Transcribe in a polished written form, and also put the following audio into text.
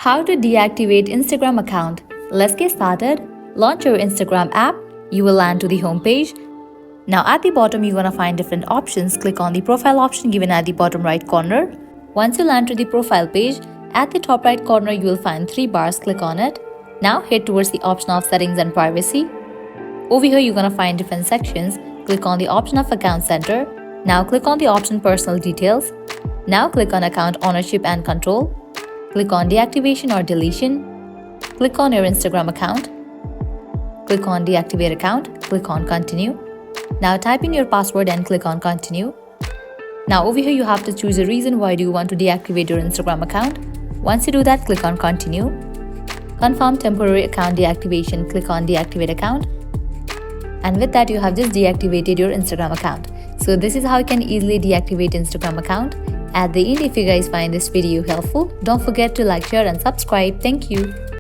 How to deactivate Instagram account. Let's get started. Launch your Instagram app. You will land to the home page. Now at the bottom, you're gonna find different options. Click on the profile option given at the bottom right corner. Once you land to the profile page, at the top right corner, you will find 3 bars. Click on it. Now head towards the option of settings and privacy. Over here, you're gonna find different sections. Click on the option of account center. Now click on the option personal details. Now click on account ownership and control. Click on deactivation or deletion. Click on your Instagram account. Click on deactivate account. Click on continue. Now type in your password and click on continue. Now over here you have to choose a reason why do you want to deactivate your Instagram account. Once you do that, click on continue. Confirm temporary account deactivation. Click on deactivate account. And with that, you have just deactivated your Instagram account. So this is how you can easily deactivate Instagram account. At the end, if you guys find this video helpful, don't forget to like, share and subscribe. Thank you.